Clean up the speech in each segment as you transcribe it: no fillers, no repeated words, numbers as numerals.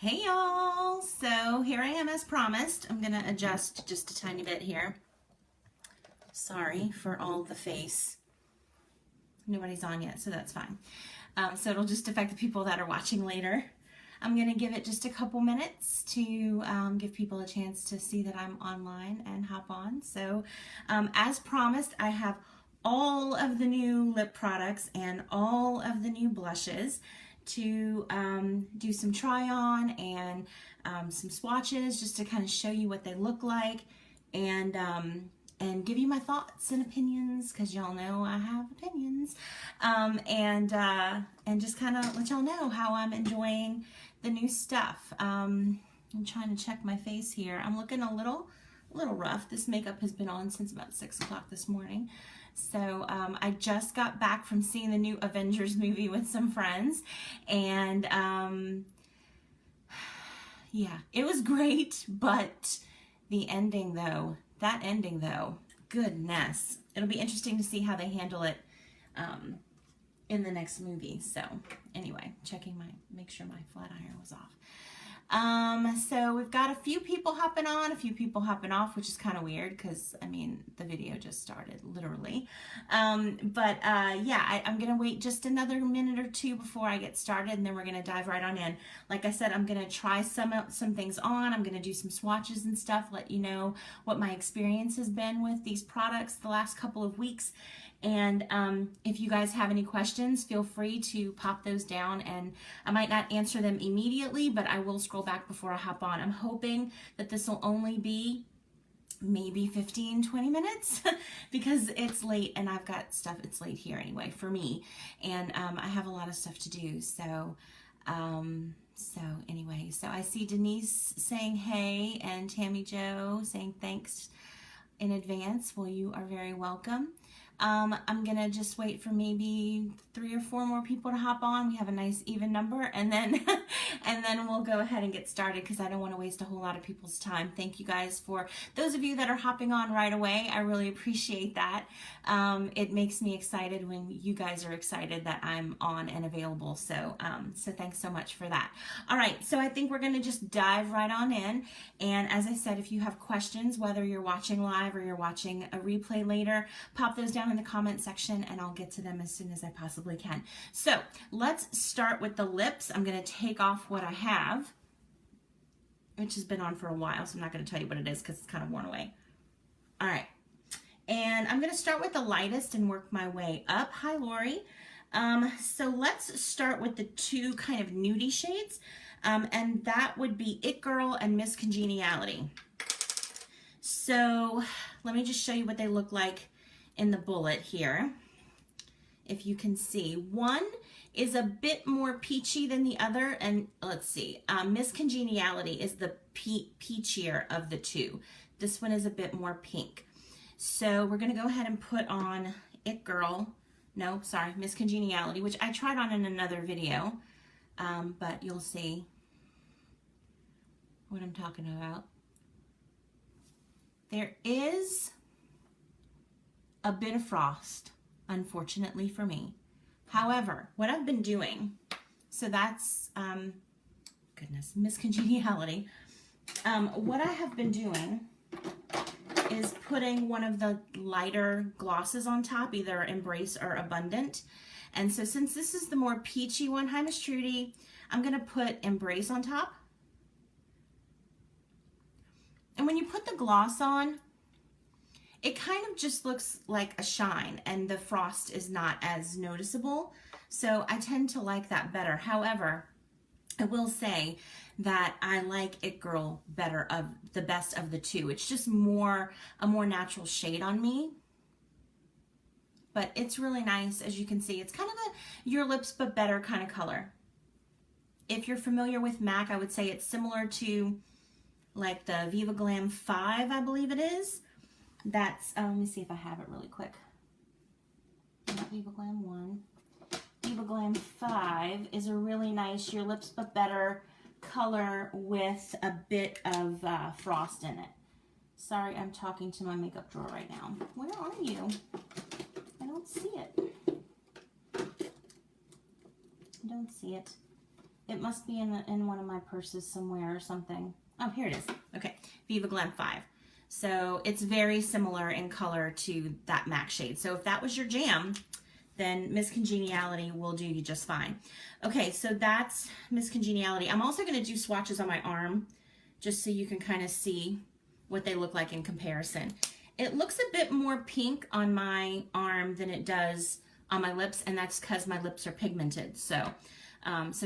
Hey y'all, so here I am as promised. I'm gonna adjust just a tiny bit here. Sorry for all the face. Nobody's on yet, so that's fine. So it'll just affect the people that are watching later. I'm gonna give it just a couple minutes to give people a chance to see that I'm online and hop on. So as promised, I have all of the new lip products and all of the new blushes to do some try on and some swatches just to kind of show you what they look like and give you my thoughts and opinions, because y'all know I have opinions, and just kind of let y'all know how I'm enjoying the new stuff. I'm trying to check my face here. I'm looking a little rough. This makeup has been on since about 6 o'clock this morning. So I just got back from seeing the new Avengers movie with some friends, and yeah, it was great, but the ending though, goodness. It'll be interesting to see how they handle it in the next movie. So anyway, make sure my flat iron was off. So we've got a few people hopping on, a few people hopping off, which is kind of weird because, I mean, the video just started, literally. Yeah, I'm going to wait just another minute or two before I get started, and then we're going to dive right on in. Like I said, I'm going to try some things on. I'm going to do some swatches and stuff, let you know what my experience has been with these products the last couple of weeks. And if you guys have any questions, feel free to pop those down, and I might not answer them immediately, but I will scroll back before I hop on. I'm hoping that this will only be maybe 15-20 minutes because it's late and I've got stuff. It's late here anyway for me, and I have a lot of stuff to do. So anyway, so I see Denise saying hey and Tammy Jo saying thanks in advance. Well, you are very welcome. I'm gonna just wait for maybe 3 or 4 more people to hop on. We have a nice even number, and then we'll go ahead and get started because I don't want to waste a whole lot of people's time. Thank you guys for those of you that are hopping on right away. I really appreciate that. It makes me excited when you guys are excited that I'm on and available. So thanks so much for that. All right, so I think we're gonna just dive right on in. And as I said, if you have questions, whether you're watching live or you're watching a replay later, pop those down in the comment section and I'll get to them as soon as I possibly can. So let's start with the lips. I'm going to take off what I have, which has been on for a while, so I'm not going to tell you what it is because it's kind of worn away. All right, and I'm going to start with the lightest and work my way up. Hi, Lori. So let's start with the 2 kind of nudie shades, and that would be It Girl and Miss Congeniality. So let me just show you what they look like in the bullet here. If you can see, one is a bit more peachy than the other, and let's see, Miss Congeniality is the peachier of the 2. This one is a bit more pink. So we're gonna go ahead and put on It Girl, no, sorry, Miss Congeniality, which I tried on in another video, but you'll see what I'm talking about. There is a bit of frost, unfortunately for me. However, what I've been doing, so that's, goodness, Miss Congeniality. What I have been doing is putting one of the lighter glosses on top, either Embrace or Abundant. And so since this is the more peachy one, hi Miss Trudy, I'm gonna put Embrace on top. And when you put the gloss on, it kind of just looks like a shine and the frost is not as noticeable. So I tend to like that better. However, I will say that I like It Girl better, of the best of the 2. It's just a more natural shade on me. But it's really nice, as you can see. It's kind of a Your Lips But Better kind of color. If you're familiar with MAC, I would say it's similar to like the Viva Glam 5, I believe it is. That's, let me see if I have it really quick. Viva Glam 1. Viva Glam 5 is a really nice Your Lips But Better color with a bit of frost in it. Sorry, I'm talking to my makeup drawer right now. Where are you? I don't see it. I don't see it. It must be in one of my purses somewhere or something. Oh, here it is. Okay, Viva Glam 5. So it's very similar in color to that MAC shade. So if that was your jam, then Miss Congeniality will do you just fine. Okay, so that's Miss Congeniality. I'm also going to do swatches on my arm, just so you can kind of see what they look like in comparison. It looks a bit more pink on my arm than it does on my lips, and that's because my lips are pigmented. So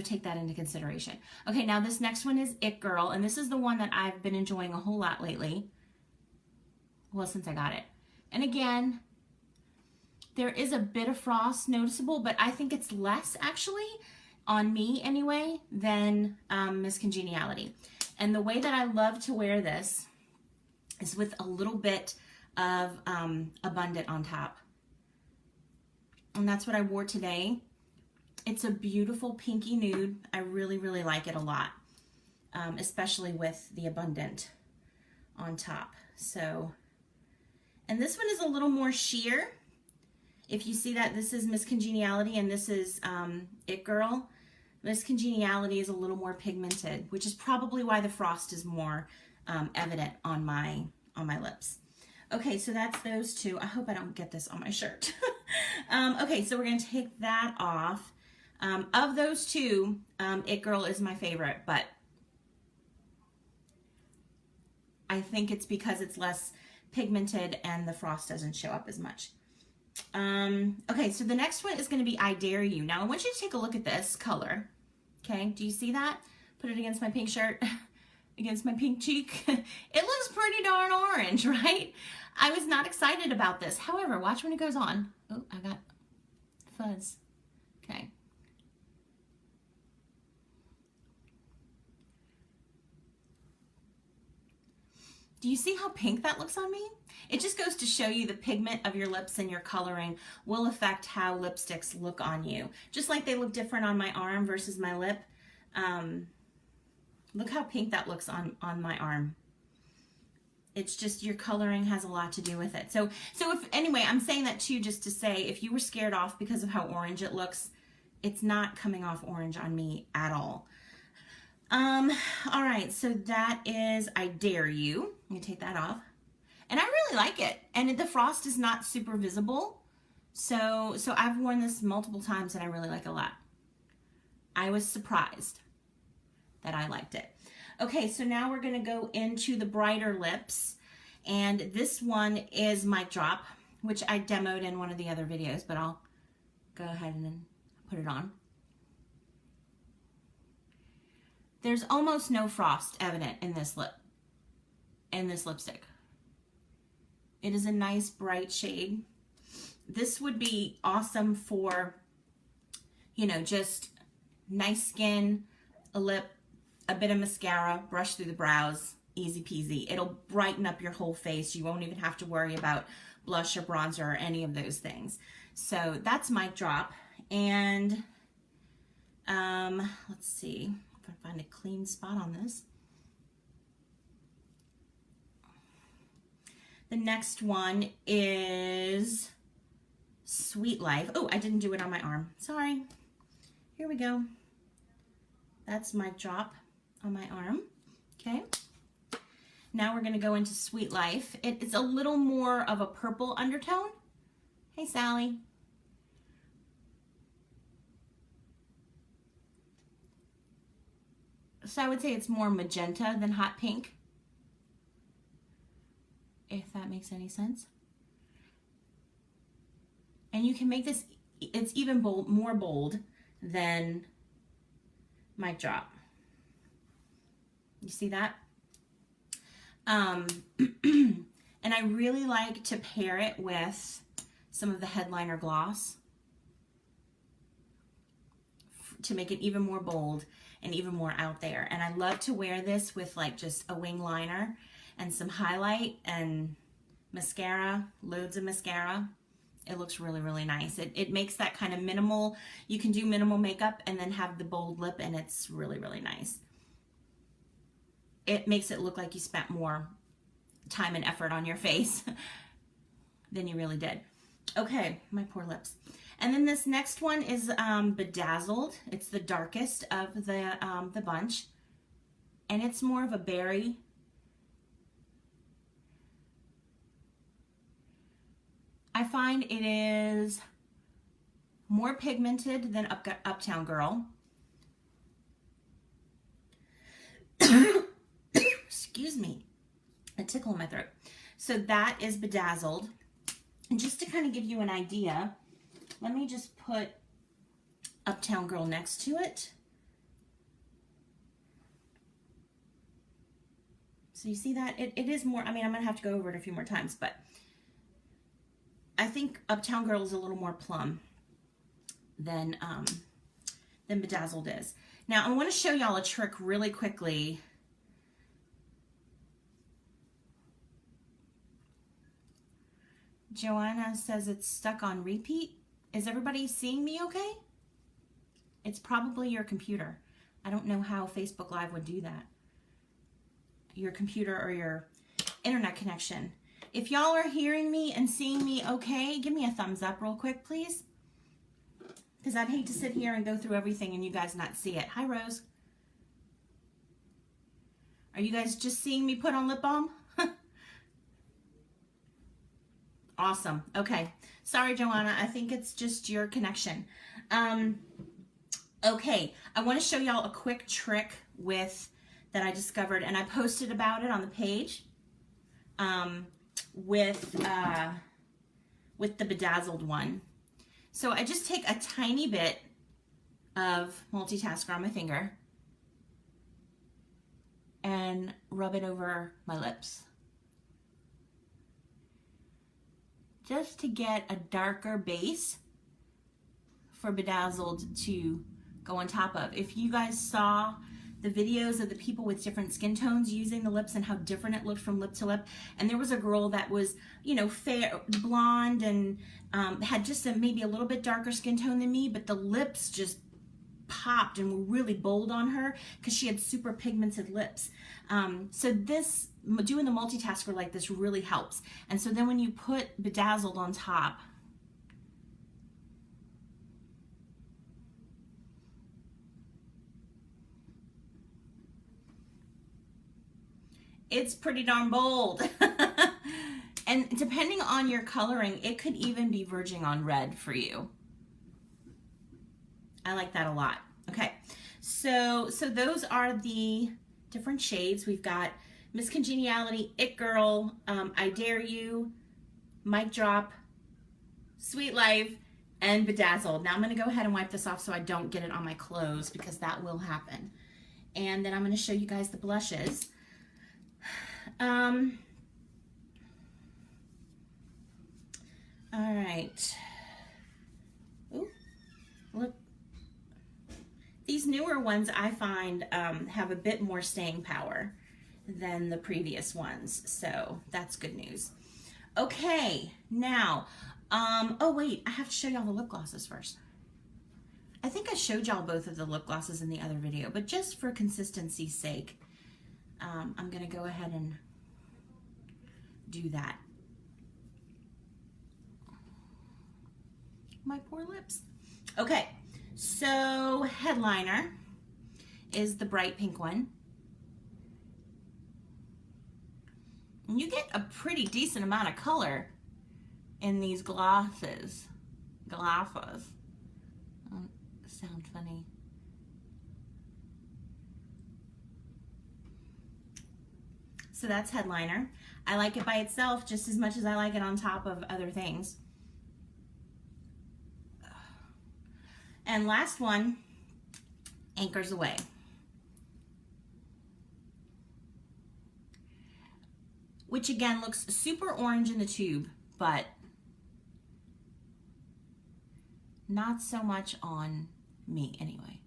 take that into consideration. Okay, now this next one is It Girl, and this is the one that I've been enjoying a whole lot lately. Well, since I got it. And again, there is a bit of frost noticeable, but I think it's less actually, on me anyway, than Miss Congeniality. And the way that I love to wear this is with a little bit of Abundant on top. And that's what I wore today. It's a beautiful pinky nude. I really, really like it a lot, especially with the Abundant on top. So, and this one is a little more sheer. If you see that, this is Miss Congeniality and this is It Girl. Miss Congeniality is a little more pigmented, which is probably why the frost is more evident on my lips. Okay, so that's those two. I hope I don't get this on my shirt. Okay, so we're going to take that off. Of those two, It Girl is my favorite, but I think it's because it's less pigmented and the frost doesn't show up as much. Okay, so the next one is going to be I Dare You. Now, I want you to take a look at this color. Okay, do you see that? Put it against my pink shirt, against my pink cheek. It looks pretty darn orange, right? I was not excited about this. However, watch when it goes on. Oh, I got fuzz. Okay. Do you see how pink that looks on me? It just goes to show you the pigment of your lips and your coloring will affect how lipsticks look on you. Just like they look different on my arm versus my lip. Look how pink that looks on my arm. It's just your coloring has a lot to do with it. So if, anyway, I'm saying that too just to say if you were scared off because of how orange it looks, it's not coming off orange on me at all. All right, so that is I Dare You. Let me take that off. And I really like it. And the frost is not super visible. So I've worn this multiple times and I really like it a lot. I was surprised that I liked it. Okay, so now we're gonna go into the brighter lips. And this one is Mic Drop, which I demoed in one of the other videos, but I'll go ahead and then put it on. There's almost no frost evident in this lipstick. It is a nice bright shade. This would be awesome for, you know, just nice skin, a lip, a bit of mascara, brush through the brows, easy peasy. It'll brighten up your whole face. You won't even have to worry about blush or bronzer or any of those things. So that's Mic Drop. And let's see if I find a clean spot on this. The next one is Sweet Life. Oh, I didn't do it on my arm. Sorry. Here we go. That's Mic Drop on my arm. Okay. Now we're going to go into Sweet Life. It's a little more of a purple undertone. Hey, Sally. So I would say it's more magenta than hot pink, if that makes any sense. And you can make this, it's even more bold than Mic Drop. You see that? And I really like to pair it with some of the headliner gloss to make it even more bold and even more out there. And I love to wear this with like just a wing liner and some highlight and mascara, loads of mascara. It looks really, really nice. It makes that kind of minimal, you can do minimal makeup and then have the bold lip, and it's really, really nice. It makes it look like you spent more time and effort on your face than you really did. Okay, my poor lips. And then this next one is Bedazzled. It's the darkest of the bunch. And it's more of a berry. I find it is more pigmented than Uptown Girl. Excuse me, a tickle in my throat. So that is Bedazzled. And just to kind of give you an idea, let me just put Uptown Girl next to it. So you see that? It is more, I mean, I'm going to have to go over it a few more times, but I think Uptown Girl is a little more plum than Bedazzled is. Now, I want to show y'all a trick really quickly. Joanna says it's stuck on repeat. Is everybody seeing me okay? It's probably your computer. I don't know how Facebook Live would do that. Your computer or your internet connection. If y'all are hearing me and seeing me okay, give me a thumbs up real quick, please. Because I'd hate to sit here and go through everything and you guys not see it. Hi, Rose. Are you guys just seeing me put on lip balm? Awesome. Okay. Sorry, Joanna. I think it's just your connection. Okay. I want to show y'all a quick trick that I discovered, and I posted about it on the page with the Bedazzled one. So I just take a tiny bit of multitasker on my finger and rub it over my lips, just to get a darker base for Bedazzled to go on top of. If you guys saw the videos of the people with different skin tones using the lips and how different it looked from lip to lip, and there was a girl that was, you know, fair, blonde, and had just maybe a little bit darker skin tone than me, but the lips just popped and were really bold on her because she had super pigmented lips. So this, doing the multitasker like this really helps. And so then when you put Bedazzled on top, it's pretty darn bold. And depending on your coloring, it could even be verging on red for you. I like that a lot. Okay, so those are the different shades. We've got Miss Congeniality, It Girl, I Dare You, Mic Drop, Sweet Life, and Bedazzled. Now I'm going to go ahead and wipe this off so I don't get it on my clothes, because that will happen. And then I'm going to show you guys the blushes. All right. Ooh, look. These newer ones I find have a bit more staying power than the previous ones, so that's good news. Okay, now, oh wait, I have to show y'all the lip glosses first. I think I showed y'all both of the lip glosses in the other video, but just for consistency's sake, I'm gonna go ahead and do that. My poor lips. Okay, so headliner is the bright pink one. And you get a pretty decent amount of color in these glosses. Glosses. Sound funny. So that's headliner. I like it by itself just as much as I like it on top of other things. And last one, Anchors Away. Which again looks super orange in the tube, but not so much on me anyway.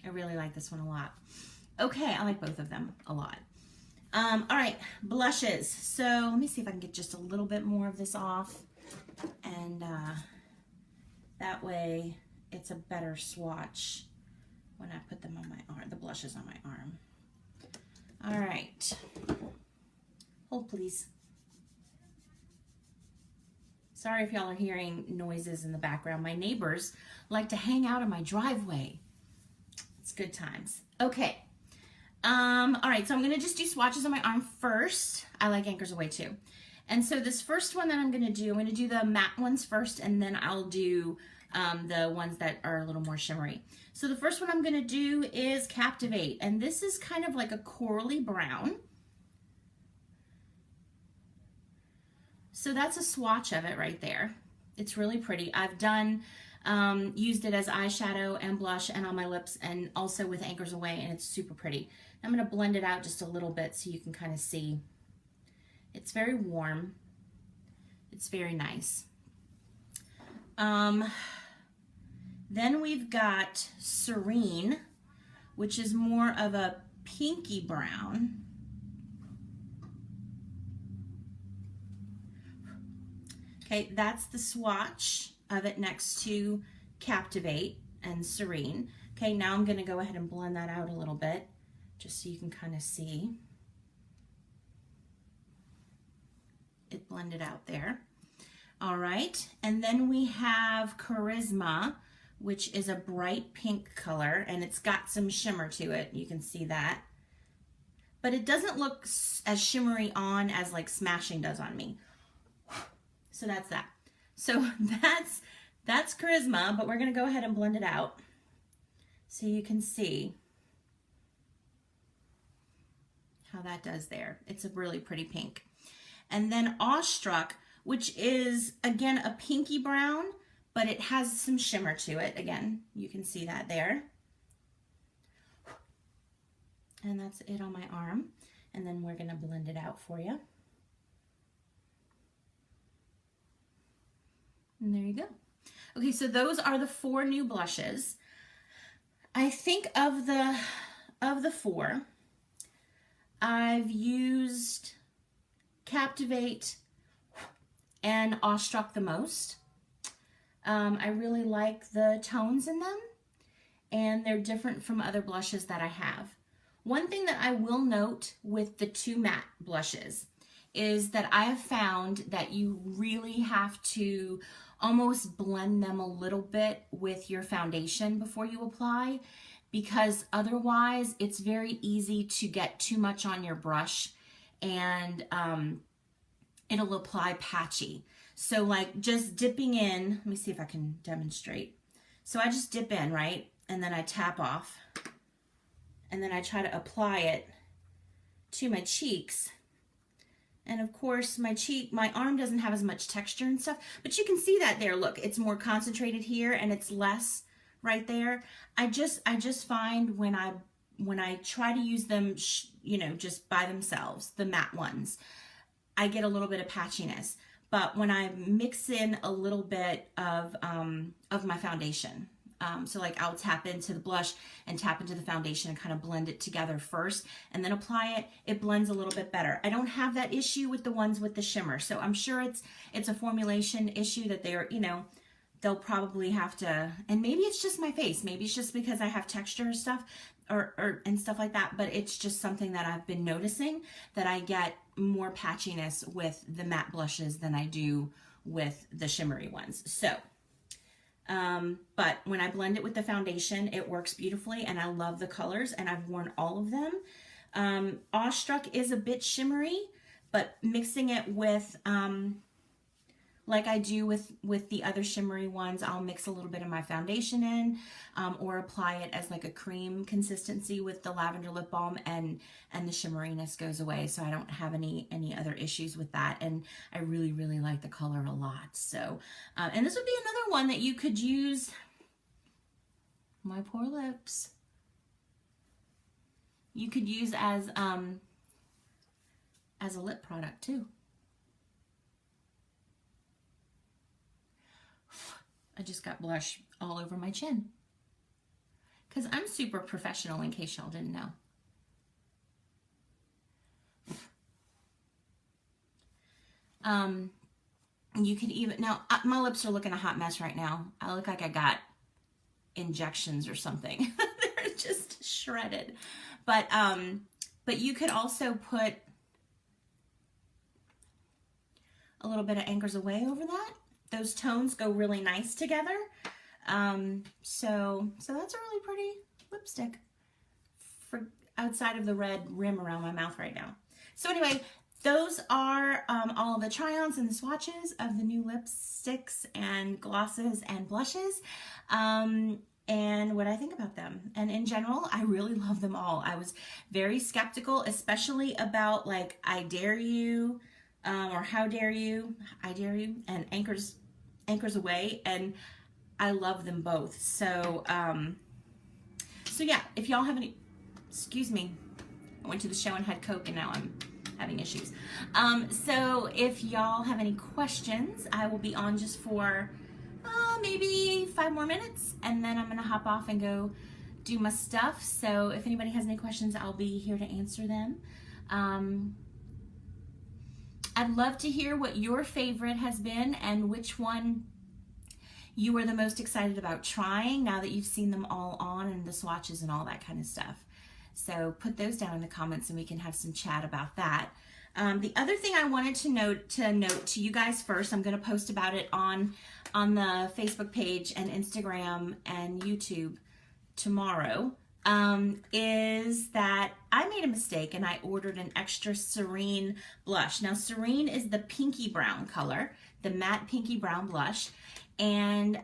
I really like this one a lot. Okay, I like both of them a lot. All right, blushes. So let me see if I can get just a little bit more of this off. And that way it's a better swatch when I put them on my arm, the blushes on my arm. All right, hold please. Sorry if y'all are hearing noises in the background. My neighbors like to hang out in my driveway. It's good times. Okay. All right, so I'm gonna just do swatches on my arm first. I like Anchors Away too. And so this first one that I'm gonna do the matte ones first, and then I'll do the ones that are a little more shimmery. So the first one I'm gonna do is Captivate, and this is kind of like a corally brown. So that's a swatch of it right there. It's really pretty. I've done, used it as eyeshadow and blush and on my lips and also with Anchors Away, and it's super pretty. I'm gonna blend it out just a little bit so you can kind of see. It's very warm. It's very nice. Then we've got Serene, which is more of a pinky brown. Okay, that's the swatch of it next to Captivate and Serene. Okay, now I'm gonna go ahead and blend that out a little bit just so you can kind of see it blended out there. All right, and then we have Charisma, which is a bright pink color, and it's got some shimmer to it. You can see that. But it doesn't look as shimmery on as like Smashing does on me. So that's that. So that's Charisma, but we're gonna go ahead and blend it out so you can see how that does there. It's a really pretty pink. And then Awestruck, which is again a pinky brown, but it has some shimmer to it. Again, you can see that there. And that's it on my arm. And then we're gonna blend it out for you. And there you go. Okay, so those are the 4 new blushes. I think of the 4, I've used Captivate and Awestruck the most. I really like the tones in them, and they're different from other blushes that I have. One thing that I will note with the 2 matte blushes is that I have found that you really have to almost blend them a little bit with your foundation before you apply, because otherwise it's very easy to get too much on your brush and it'll apply patchy. So like just dipping in, let me see if I can demonstrate. So I just dip in, right? And then I tap off, and then I try to apply it to my cheeks. And of course my arm doesn't have as much texture and stuff, but you can see that there. Look, it's more concentrated here and it's less right there. I just find when I try to use them, you know, just by themselves, the matte ones, I get a little bit of patchiness. But when I mix in a little bit of my foundation, so like I'll tap into the blush and tap into the foundation and kind of blend it together first and then apply it, it blends a little bit better. I don't have that issue with the ones with the shimmer. So I'm sure it's a formulation issue that they're, you know, they'll probably have to, and maybe it's just my face. Maybe it's just because I have texture stuff and stuff like that, but it's just something that I've been noticing, that I get more patchiness with the matte blushes than I do with the shimmery ones. So, but when I blend it with the foundation, it works beautifully, and I love the colors, and I've worn all of them. Awestruck is a bit shimmery, but mixing it with, like I do with the other shimmery ones, I'll mix a little bit of my foundation in, or apply it as like a cream consistency with the lavender lip balm, and the shimmeriness goes away, so I don't have any other issues with that. And I really, really like the color a lot. So, and this would be another one that you could use. My poor lips. You could use as a lip product too. I just got blush all over my chin, because I'm super professional, in case y'all didn't know. You could even, now my lips are looking a hot mess right now. I look like I got injections or something. They're just shredded. But you could also put a little bit of Anchors Away over that, those tones go really nice together. So that's a really pretty lipstick for outside of the red rim around my mouth right now. So anyway, those are all the try-ons and the swatches of the new lipsticks and glosses and blushes. And what I think about them. And in general, I really love them all. I was very skeptical, especially about like I Dare You, or How Dare You, I Dare You, and Anchors Away, and I love them both. So, so yeah, if y'all have any, excuse me, I went to the show and had Coke and now I'm having issues. So if y'all have any questions, I will be on just for maybe 5 more minutes, and then I'm gonna hop off and go do my stuff. So if anybody has any questions, I'll be here to answer them. I'd love to hear what your favorite has been and which one you were the most excited about trying now that you've seen them all on and the swatches and all that kind of stuff. So put those down in the comments and we can have some chat about that. The other thing I wanted to note to you guys first, I'm going to post about it on the Facebook page and Instagram and YouTube tomorrow, is that I made a mistake and I ordered an extra Serene blush. Now Serene is the pinky brown color, the matte pinky brown blush. And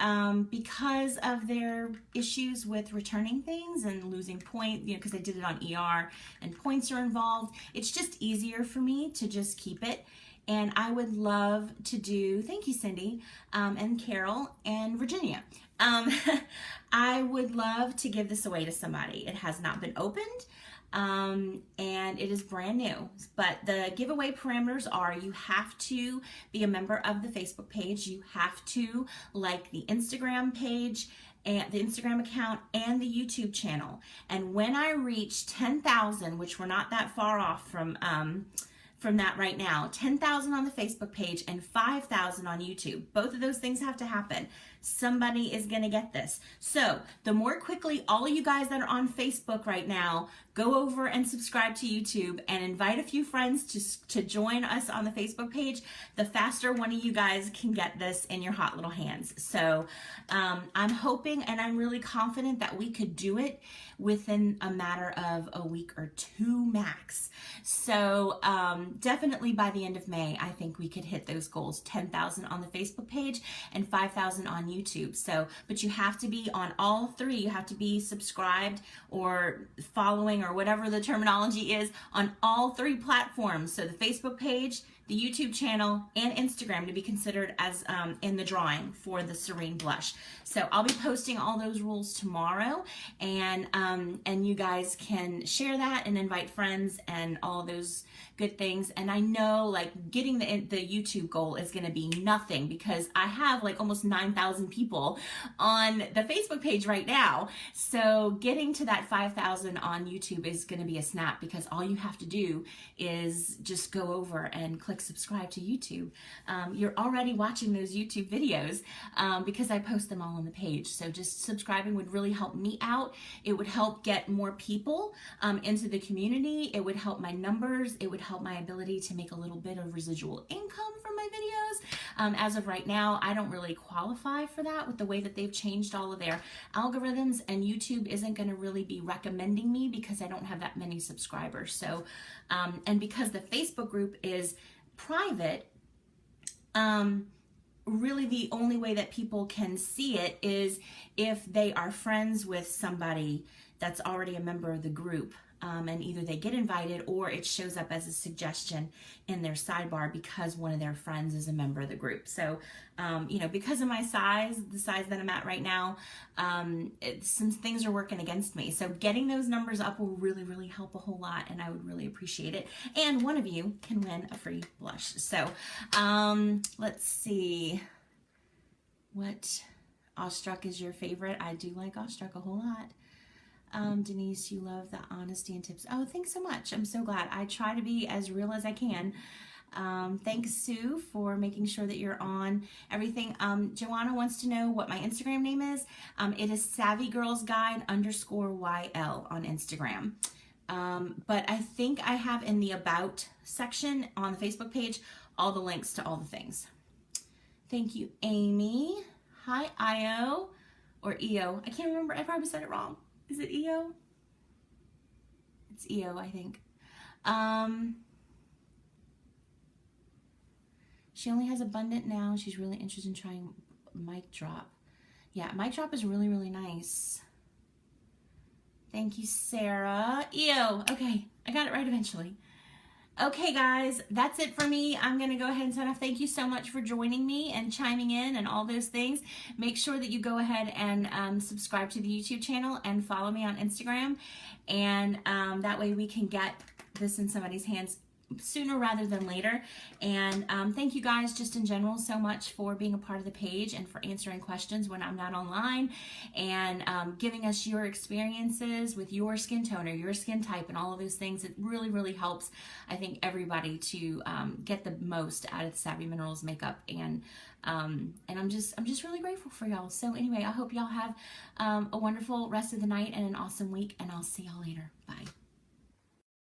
because of their issues with returning things and losing points, because I did it on ER and points are involved, it's just easier for me to just keep it. And I would love to do, thank you Cindy, and Carol and Virginia. I would love to give this away to somebody. It has not been opened. And it is brand new, but the giveaway parameters are you have to be a member of the Facebook page, you have to like the Instagram page and the Instagram account and the YouTube channel. And when I reach 10,000, which we're not that far off from that right now, 10,000 on the Facebook page and 5,000 on YouTube. Both of those things have to happen. Somebody is going to get this. So the more quickly all of you guys that are on Facebook right now go over and subscribe to YouTube and invite a few friends to join us on the Facebook page, the faster one of you guys can get this in your hot little hands. So I'm hoping and I'm really confident that we could do it within a matter of a week or 2 max. So definitely by the end of May, I think we could hit those goals, 10,000 on the Facebook page and 5,000 on YouTube. So, but you have to be on all 3. You have to be subscribed or following or whatever the terminology is on all 3 platforms. So the Facebook page, the YouTube channel, and Instagram to be considered as in the drawing for the Serene blush. So I'll be posting all those rules tomorrow, and you guys can share that and invite friends and all those good things. And I know like getting the YouTube goal is going to be nothing because I have like almost 9,000 people on the Facebook page right now. So getting to that 5,000 on YouTube is going to be a snap because all you have to do is just go over and click subscribe to YouTube. You're already watching those YouTube videos because I post them all on the page. So just subscribing would really help me out. It would help get more people into the community. It would help my numbers. It would help my ability to make a little bit of residual income from my videos. As of right now, I don't really qualify for that with the way that they've changed all of their algorithms, and YouTube isn't going to really be recommending me because I don't have that many subscribers. So, and because the Facebook group is private, really the only way that people can see it is if they are friends with somebody that's already a member of the group. And either they get invited or it shows up as a suggestion in their sidebar because one of their friends is a member of the group. So, because of my size, the size that I'm at right now, some things are working against me. So getting those numbers up will really, really help a whole lot, and I would really appreciate it. And one of you can win a free blush. So let's see. What Awestruck is your favorite? I do like Awestruck a whole lot. Denise, you love the honesty and tips. Oh, thanks so much. I'm so glad. I try to be as real as I can. Thanks, Sue, for making sure that you're on everything. Joanna wants to know what my Instagram name is. It is SavvyGirlsGuide_YL on Instagram. But I think I have in the About section on the Facebook page all the links to all the things. Thank you, Amy. Hi, Io, or EO. I can't remember. I probably said it wrong. Is it EO? It's EO, I think. She only has abundant now. She's really interested in trying Mic Drop. Yeah, Mic Drop is really, really nice. Thank you, Sarah. EO. Okay, I got it right eventually. Okay, guys, that's it for me. I'm going to go ahead and sign off. Thank you so much for joining me and chiming in and all those things. Make sure that you go ahead and subscribe to the YouTube channel and follow me on Instagram. And that way we can get this in somebody's hands sooner rather than later. And thank you guys just in general so much for being a part of the page and for answering questions when I'm not online, and giving us your experiences with your skin tone or your skin type and all of those things. It really, really helps, I think, everybody to get the most out of the Savvy Minerals makeup. And I'm just really grateful for y'all. So anyway, I hope y'all have a wonderful rest of the night and an awesome week, and I'll see y'all later. Bye.